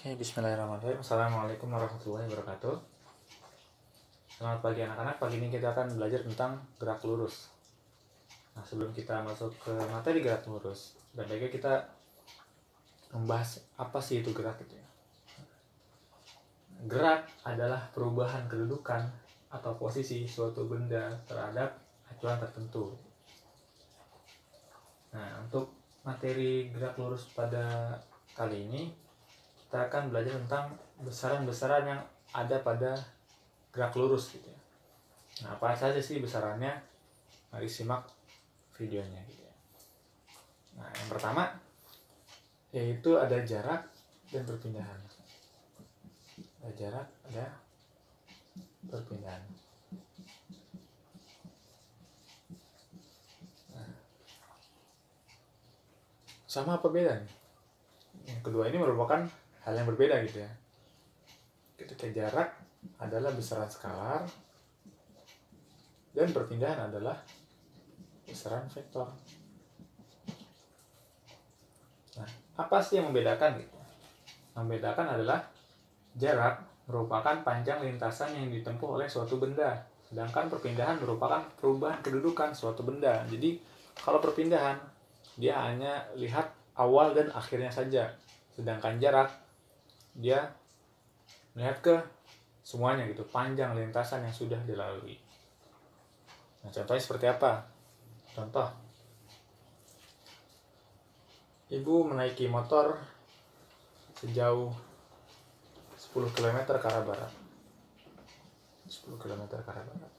Oke, bismillahirrahmanirrahim. Assalamualaikum warahmatullahi wabarakatuh. Selamat pagi anak-anak. Pagi ini kita akan belajar tentang gerak lurus. Nah, sebelum kita masuk ke materi gerak lurus, baiknya kita membahas apa sih itu gerak itu ya. Gerak adalah perubahan kedudukan atau posisi suatu benda terhadap acuan tertentu. Nah, untuk materi gerak lurus pada kali ini kita akan belajar tentang besaran-besaran yang ada pada gerak lurus gitu ya. Nah, apa saja sih besarannya? Mari simak videonya gitu ya. Nah, yang pertama yaitu ada jarak dan perpindahan. Ada jarak, ada perpindahan. Nah, sama apa beda nih? Yang kedua ini merupakan hal yang berbeda gitu ya. Ketika jarak adalah besaran skalar dan perpindahan adalah besaran vektor. Nah, apa sih yang membedakan gitu? Yang membedakan adalah jarak merupakan panjang lintasan yang ditempuh oleh suatu benda, sedangkan perpindahan merupakan perubahan kedudukan suatu benda. Jadi kalau perpindahan dia hanya lihat awal dan akhirnya saja, sedangkan jarak dia melihat ke semuanya gitu, panjang lintasan yang sudah dilalui. Nah, contohnya seperti apa? Contoh, ibu menaiki motor sejauh 10 km ke arah barat. 10 km ke arah barat.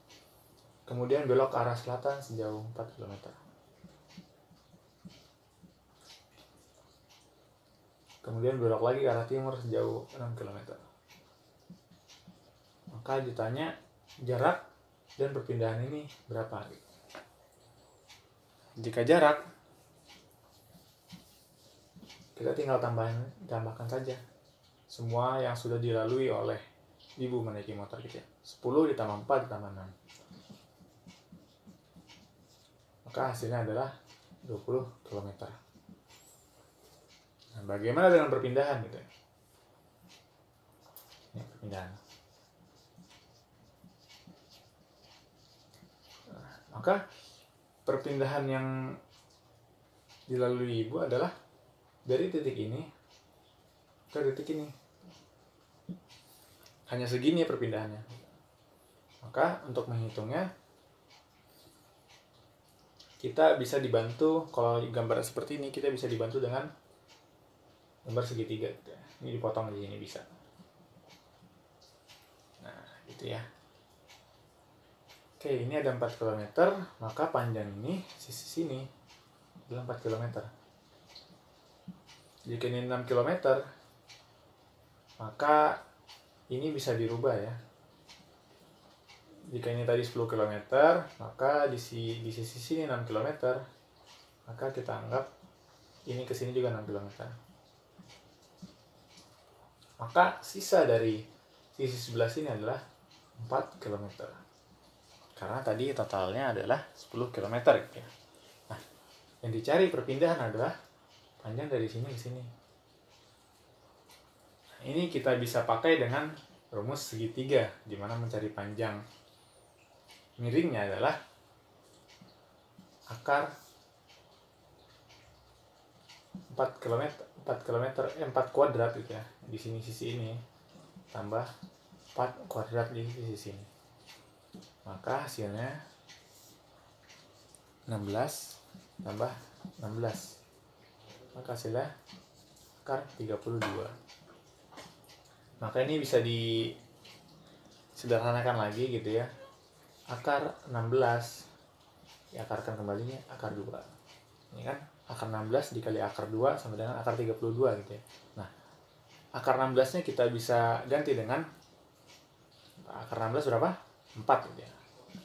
Kemudian belok ke arah selatan sejauh 4 km. Kemudian belok lagi ke arah timur sejauh 6 km. Maka ditanya jarak dan perpindahan ini berapa? Jika jarak, kita tinggal tambahkan saja semua yang sudah dilalui oleh ibu menaiki motor gitu ya. 10 ditambah 4 ditambah 6. Maka hasilnya adalah 20 km. Nah, bagaimana dengan perpindahan gitu ya? Ini perpindahan. Nah, maka perpindahan yang dilalui ibu adalah dari titik ini ke titik ini. Hanya segini ya perpindahannya. Maka untuk menghitungnya kita bisa dibantu, kalau gambar seperti ini kita bisa dibantu dengan gambar segitiga gitu ya. Ini dipotong di sini bisa. Nah, gitu ya. Oke, ini ada 4 km, maka panjang ini sisi sini adalah 4 km. Jika ini 6 km, maka ini bisa dirubah ya. Jika ini tadi 10 km, maka di sisi sini 6 km, maka kita anggap ini ke sini juga 6 km. Maka sisa dari sisi sebelah sini adalah 4 km. Karena tadi totalnya adalah 10 km gitu ya. Nah, yang dicari perpindahan adalah panjang dari sini ke sini. Ini kita bisa pakai dengan rumus segitiga, di mana mencari panjang miringnya adalah akar 4 kuadrat gitu ya. Di sini sisi ini tambah 4 kuadrat di sisi sini. Maka hasilnya 16 tambah 16. Maka hasilnya akar 32. Maka ini bisa disederhanakan lagi gitu ya. Akar 16 diakarkan kembalinya akar 2. Ini kan akar 16 dikali akar 2 sama dengan akar 32 gitu ya. Nah, akar 16-nya kita bisa ganti dengan akar 16 berapa? 4 gitu ya.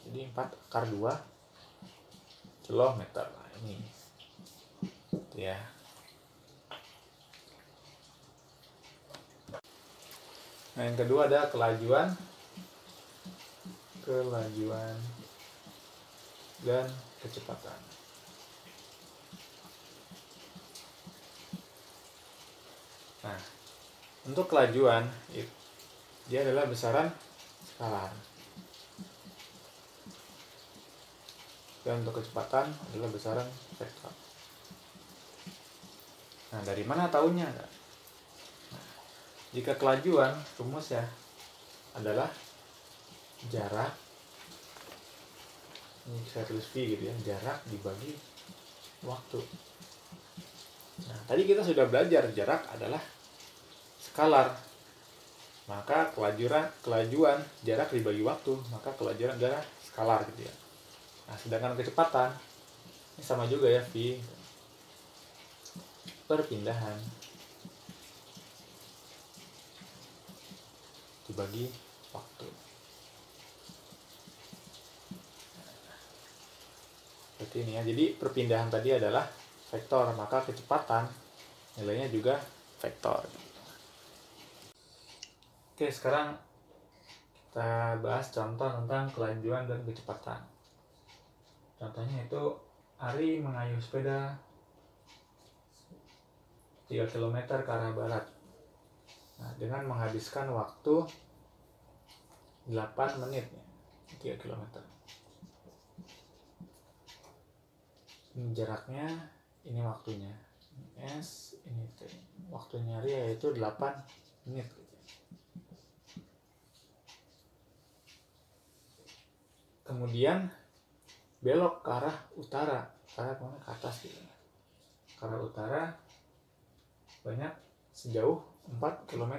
Jadi 4 akar 2 kilometer. Nah, ini gitu ya. Nah, yang kedua ada kelajuan dan kecepatan. Nah, Untuk kelajuan, dia adalah besaran skalar. Dan untuk kecepatan adalah besaran vektor. Nah, dari mana tahunya? Nah, jika kelajuan, rumusnya adalah jarak, ini saya tulis V gitu ya, jarak dibagi waktu. Nah, tadi kita sudah belajar jarak adalah skalar. Maka kelajuan jarak dibagi waktu, maka kelajuan adalah skalar gitu ya. Nah, sedangkan kecepatan ini sama juga ya, V, perpindahan dibagi waktu. Seperti ini ya. Jadi perpindahan tadi adalah vektor, maka kecepatan nilainya juga vektor. Oke, sekarang kita bahas contoh tentang kelajuan dan kecepatan. Contohnya itu Ari mengayuh sepeda 3 km ke arah barat. Nah, dengan menghabiskan waktu 8 menit 3 km. Ini jaraknya, ini waktunya. Ini S, ini T. Waktunya Ari yaitu 8 menit. Kemudian belok ke arah utara, ke arah mana? Ke atas gitu. Ke arah utara banyak sejauh 4 km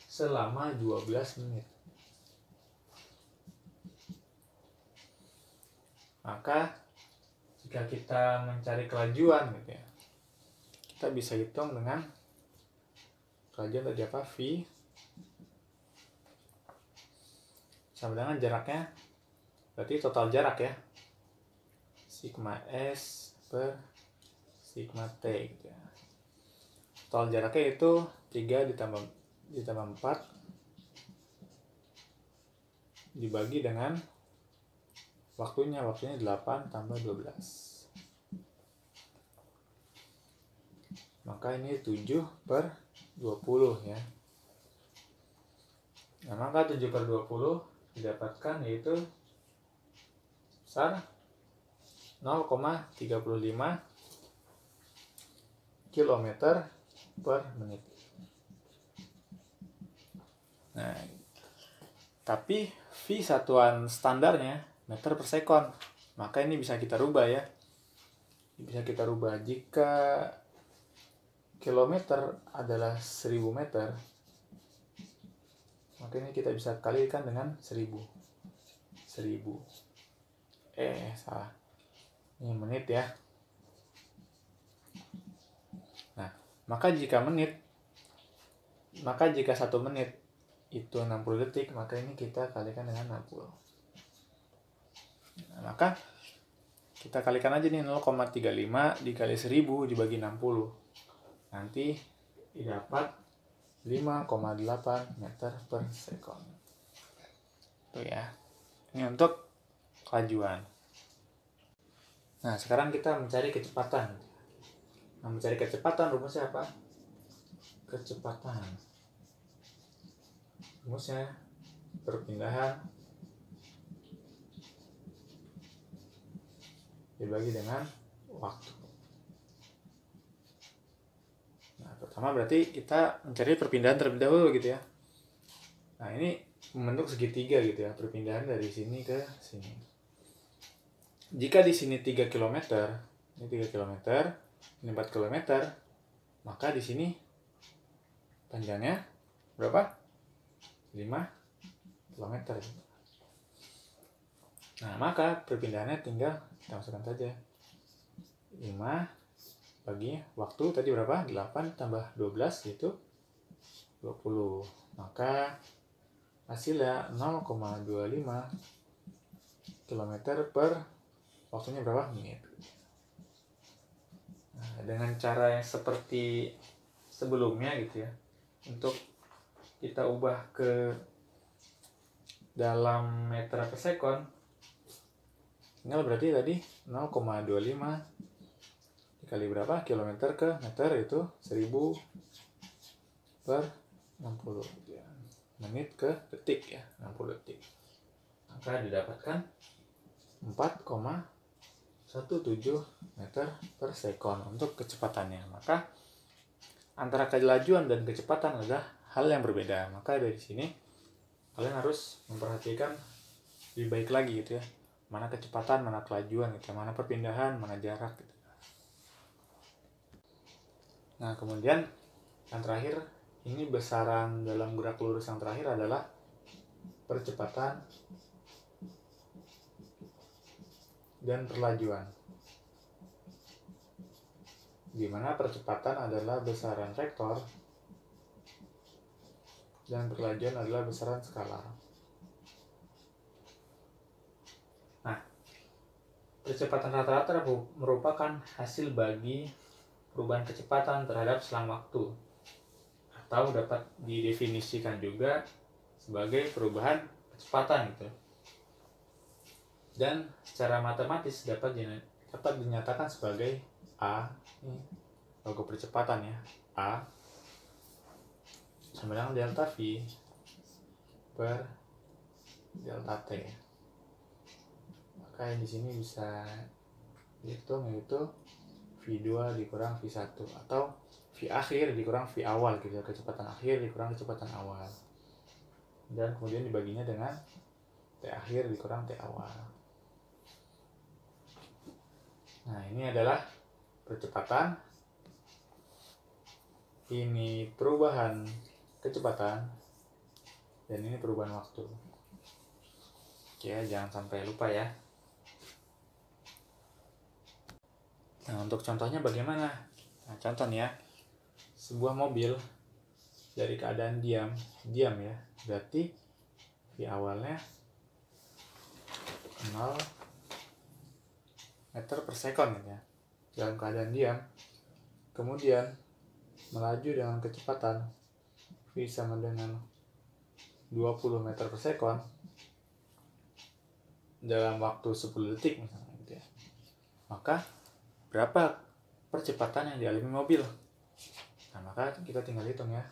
selama 12 menit. Maka jika kita mencari kelajuan gitu ya, kita bisa hitung dengan kelajuan tadi apa? V sama dengan jaraknya, berarti total jarak ya, sigma S per sigma T gitu ya. Total jaraknya itu 3 ditambah 4 dibagi dengan waktunya 8 tambah 12. Maka ini 7 per 20 ya. Nah, maka 7 per 20 didapatkan yaitu besar 0,35 km per menit. Nah, tapi V satuan standarnya meter per sekon. Maka ini bisa kita rubah ya. Bisa kita rubah jika kilometer adalah 1000 meter. Maka ini kita bisa kalikan dengan 1000. Salah. Ini menit ya. Nah, maka jika 1 menit itu 60 detik, maka ini kita kalikan dengan 60. Nah, maka kita kalikan aja nih 0,35 dikali 1000 dibagi 60. Nanti didapat 5,8 meter per sekon. Itu ya. Ini untuk kelajuan. Nah, sekarang kita mencari kecepatan. Nah, mencari kecepatan rumusnya apa? Kecepatan. Rumusnya perpindahan dibagi dengan waktu. Nah, pertama berarti kita mencari perpindahan terlebih dahulu gitu ya. Nah, ini membentuk segitiga gitu ya, perpindahan dari sini ke sini. Jika di sini 3 km, ini 3 km, ini 4 km, maka di sini panjangnya berapa? 5 km. Nah, maka perpindahannya tinggal kita masukkan saja. 5 bagi waktu tadi berapa? 8 tambah 12 yaitu 20. Maka hasilnya 0,25 km per waktunya berapa? Menit. Nah, dengan cara yang seperti sebelumnya gitu ya, untuk kita ubah ke dalam meter per sekon, tinggal berarti tadi 0,25 dikali berapa? Kilometer ke meter itu 1000 per 60 gitu ya. Menit ke detik ya, 60 detik. Maka didapatkan 4,17 meter per sekon untuk kecepatannya. Maka antara kelajuan dan kecepatan adalah hal yang berbeda. Maka dari sini kalian harus memperhatikan lebih baik lagi gitu ya. Mana kecepatan, mana kelajuan gitu, mana perpindahan, mana jarak gitu. Nah, kemudian yang terakhir, ini besaran dalam gerak lurus yang terakhir adalah percepatan dan perlajuan. Di mana percepatan adalah besaran vektor dan perlajuan adalah besaran skalar. Nah, percepatan rata-rata merupakan hasil bagi perubahan kecepatan terhadap selang waktu, atau dapat didefinisikan juga sebagai perubahan kecepatan gitu. Dan secara matematis dapat dinyatakan sebagai A, ini logo percepatan ya, A sama dengan delta V per delta T. Maka di sini bisa dihitung yaitu V2 dikurang V1 atau V akhir dikurang V awal gitu ya, kecepatan akhir dikurang kecepatan awal. Dan kemudian dibaginya dengan T akhir dikurang T awal. Nah, ini adalah percepatan. Ini perubahan kecepatan. Dan ini perubahan waktu. Oke, jangan sampai lupa ya. Nah, untuk contohnya bagaimana? Nah, contoh nih ya. Sebuah mobil dari keadaan diam ya. Berarti V awalnya 0 meter per sekon ya. Dalam keadaan diam. Kemudian melaju dengan kecepatan V sama dengan 20 meter per sekon dalam waktu 10 detik misalnya gitu ya. Maka berapa percepatan yang dialami mobil? Nah, maka kita tinggal hitung ya.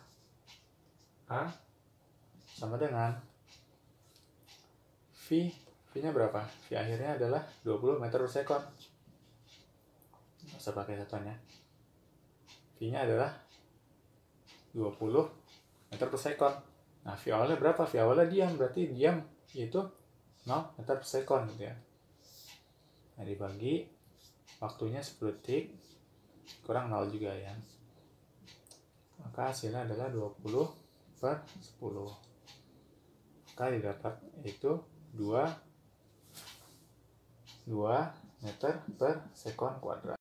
A sama dengan V-nya berapa? V akhirnya adalah 20 meter per sekon. Nggak usah pakai satuan ya. V-nya adalah 20 meter per sekon. Nah, V awalnya berapa? V awalnya diam, berarti diam yaitu 0 meter per sekon gitu ya. Nah, dibagi waktunya 10 detik kurang 0 juga ya. Maka hasilnya adalah 20 per 10. Maka didapat yaitu 2 meter per sekon kuadrat.